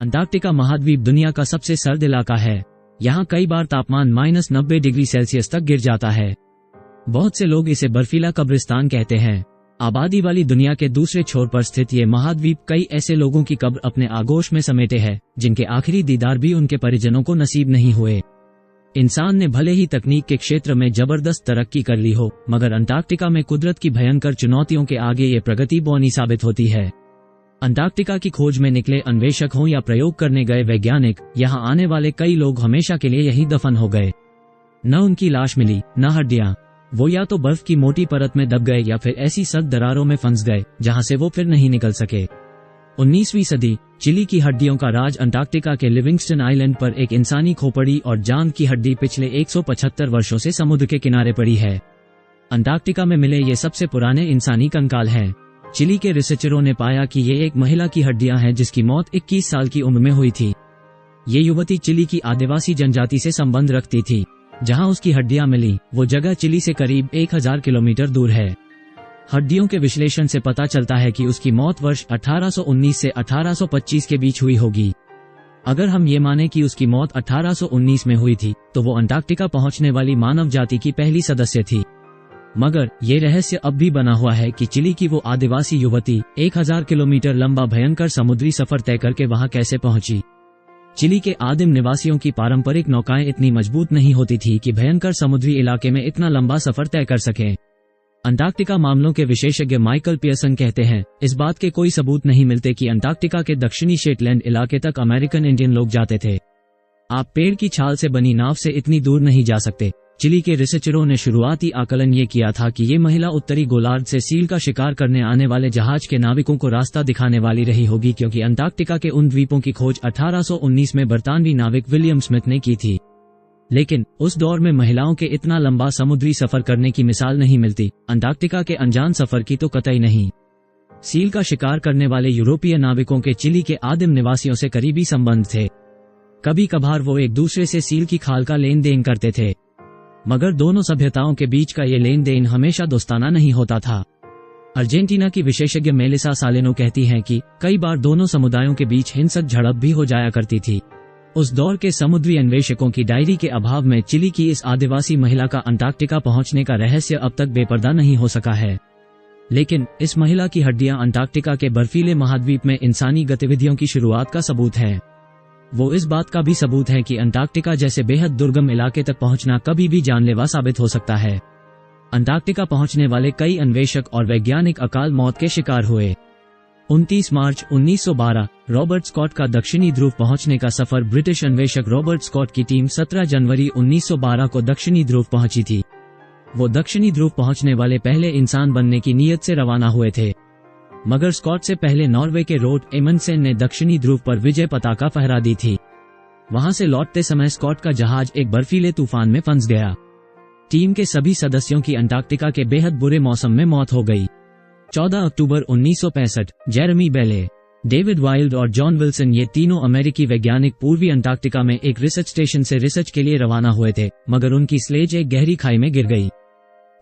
Antarctica महाद्वीप दुनिया का सबसे सर्द इलाका है। यहाँ कई बार तापमान -90 डिग्री सेल्सियस तक गिर जाता है। बहुत से लोग इसे बर्फीला कब्रिस्तान कहते हैं। आबादी वाली दुनिया के दूसरे छोर पर स्थित ये महाद्वीप कई ऐसे लोगों की कब्र अपने आगोश में समेटे है जिनके आखिरी दीदार भी उनके परिजनों को नसीब नहीं हुए। इंसान ने भले ही तकनीक के क्षेत्र में जबरदस्त तरक्की कर ली हो, मगर अंटार्कटिका में कुदरत की भयंकर चुनौतियों के आगे ये प्रगति बौनी साबित होती है। अंटार्कटिका की खोज में निकले अन्वेषक हों या प्रयोग करने गए वैज्ञानिक, यहाँ आने वाले कई लोग हमेशा के लिए यहीं दफन हो गए। न उनकी लाश मिली, न हड्डियां। वो या तो बर्फ की मोटी परत में दब गए या फिर ऐसी सख्त दरारों में फंस गए जहां से वो फिर नहीं निकल सके। 19वीं सदी, चिली की हड्डियों का राज। अंटार्कटिका के लिविंगस्टन आइलैंड पर एक इंसानी खोपड़ी और जांघ की हड्डी पिछले 175 वर्षों से समुद्र के किनारे पड़ी है। अंटार्कटिका में मिले ये सबसे पुराने इंसानी कंकाल हैं। चिली के रिसर्चरों ने पाया कि ये एक महिला की हड्डियां हैं जिसकी मौत 21 साल की उम्र में हुई थी। ये युवती चिली की आदिवासी जनजाति से संबंध रखती थी। जहां उसकी हड्डियां मिली, वो जगह चिली से करीब 1000 किलोमीटर दूर है। हड्डियों के विश्लेषण से पता चलता है कि उसकी मौत वर्ष 1819 से 1825 के बीच हुई होगी। अगर हम ये माने कि उसकी मौत 1819 में हुई थी, तो वो अंटार्कटिका पहुंचने वाली मानव जाति की पहली सदस्य थी। मगर ये रहस्य अब भी बना हुआ है कि चिली की वो आदिवासी युवती 1000 किलोमीटर लंबा भयंकर समुद्री सफर तय करके वहां कैसे पहुंची। चिली के आदिम निवासियों की पारंपरिक नौकाएं इतनी मजबूत नहीं होती थी कि भयंकर समुद्री इलाके में इतना लंबा सफर तय कर सकें। अंटार्कटिका मामलों के विशेषज्ञ माइकल पियर्सन कहते हैं, इस बात के कोई सबूत नहीं मिलते कि अंटार्कटिका के दक्षिणी शेटलैंड इलाके तक अमेरिकन इंडियन लोग जाते थे। आप पेड़ की छाल से बनी नाव से इतनी दूर नहीं जा सकते। चिली के रिसर्चरों ने शुरुआती आकलन ये किया था कि ये महिला उत्तरी गोलार्ध से सील का शिकार करने आने वाले जहाज के नाविकों को रास्ता दिखाने वाली रही होगी, क्योंकि अंटार्कटिका के उन द्वीपों की खोज 1819 में बरतानवी नाविक विलियम स्मिथ ने की थी। लेकिन उस दौर में महिलाओं के इतना लंबा समुद्री सफर करने की मिसाल नहीं मिलती। अंटार्कटिका के अनजान सफर की तो कतई नहीं। सील का शिकार करने वाले यूरोपीय नाविकों के चिली के आदिम निवासियों से करीबी संबंध थे। कभी कभार वो एक दूसरे से सील की खाल का लेन देन करते थे, मगर दोनों सभ्यताओं के बीच का ये लेन देन हमेशा दोस्ताना नहीं होता था। अर्जेंटीना की विशेषज्ञ मेलिसा सालेनो कहती हैं कि कई बार दोनों समुदायों के बीच हिंसक झड़प भी हो जाया करती थी। उस दौर के समुद्री अन्वेषकों की डायरी के अभाव में चिली की इस आदिवासी महिला का अंटार्कटिका पहुंचने का रहस्य अब तक बेपर्दा नहीं हो सका है। लेकिन इस महिला की हड्डियां अंटार्कटिका के बर्फीले महाद्वीप में इंसानी गतिविधियों की शुरुआत का सबूत है। वो इस बात का भी सबूत है कि अंटार्कटिका जैसे बेहद दुर्गम इलाके तक पहुंचना कभी भी जानलेवा साबित हो सकता है। अंटार्कटिका पहुंचने वाले कई अन्वेषक और वैज्ञानिक अकाल मौत के शिकार हुए। 29 मार्च 1912 रॉबर्ट स्कॉट का दक्षिणी ध्रुव पहुंचने का सफर। ब्रिटिश अन्वेषक रॉबर्ट स्कॉट की टीम 17 जनवरी 1912 को दक्षिणी ध्रुव पहुंची थी। वो दक्षिणी ध्रुव पहुंचने वाले पहले इंसान बनने की नीयत से रवाना हुए थे, मगर स्कॉट से पहले नॉर्वे के रोड एमंडसेन ने दक्षिणी ध्रुव पर विजय पताका फहरा दी थी। वहां से लौटते समय स्कॉट का जहाज एक बर्फीले तूफान में फंस गया। टीम के सभी सदस्यों की अंटार्कटिका के बेहद बुरे मौसम में मौत हो गई। 14 अक्टूबर 1965 जेरेमी बेले, डेविड वाइल्ड और जॉन विल्सन, ये तीनों अमेरिकी वैज्ञानिक पूर्वी अंटार्कटिका में एक रिसर्च स्टेशन से रिसर्च के लिए रवाना हुए थे, मगर उनकी स्लेज एक गहरी खाई में गिर गई।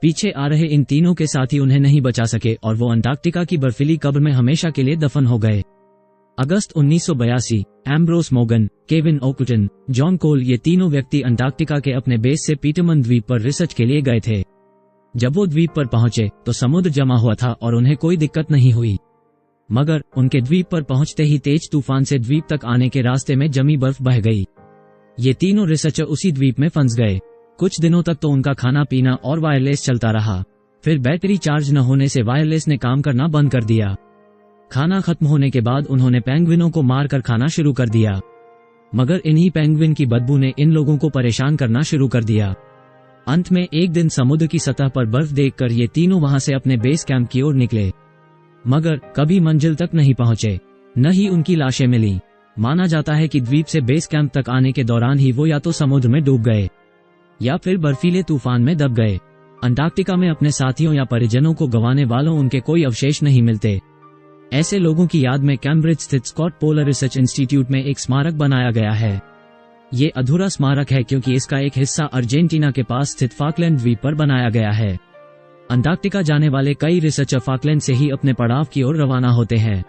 पीछे आ रहे इन तीनों के साथी उन्हें नहीं बचा सके और वो अंटार्कटिका की बर्फीली कब्र में हमेशा के लिए दफन हो गए। अगस्त 1982 एम्ब्रोस मोगन, केविन ओकुटन, जॉन कोल, ये तीनों व्यक्ति अंटार्कटिका के अपने बेस से पीटरमन द्वीप पर रिसर्च के लिए गए थे। जब वो द्वीप पर पहुंचे तो समुद्र जमा हुआ था और उन्हें कोई दिक्कत नहीं हुई, मगर उनके द्वीप पर पहुंचते ही तेज तूफान से द्वीप तक आने के रास्ते में जमी बर्फ बह गई। ये तीनों रिसर्चर उसी द्वीप में फंस गए। कुछ दिनों तक तो उनका खाना पीना और वायरलेस चलता रहा। फिर बैटरी चार्ज न होने से वायरलेस ने काम करना बंद कर दिया। खाना खत्म होने के बाद उन्होंने पेंगुइनों को मारकर खाना शुरू कर दिया, मगर इन्हीं पेंगुइन की बदबू ने इन लोगों को परेशान करना शुरू कर दिया। अंत में एक दिन समुद्र की सतह पर बर्फ देखकर ये तीनों वहां से अपने बेस कैंप की ओर निकले, मगर कभी मंजिल तक नहीं पहुंचे, न ही उनकी लाशें मिली। माना जाता है कि द्वीप से बेस कैंप तक आने के दौरान ही वो या तो समुद्र में डूब गए या फिर बर्फीले तूफान में दब गए। अंटार्कटिका में अपने साथियों या परिजनों को गंवाने वालों उनके कोई अवशेष नहीं मिलते। ऐसे लोगों की याद में कैम्ब्रिज स्थित स्कॉट पोलर रिसर्च इंस्टीट्यूट में एक स्मारक बनाया गया है। ये अधूरा स्मारक है क्योंकि इसका एक हिस्सा अर्जेंटीना के पास स्थित फाकलैंड द्वीप पर बनाया गया है। अंटार्कटिका जाने वाले कई रिसर्चर फाकलैंड से ही अपने पड़ाव की ओर रवाना होते हैं।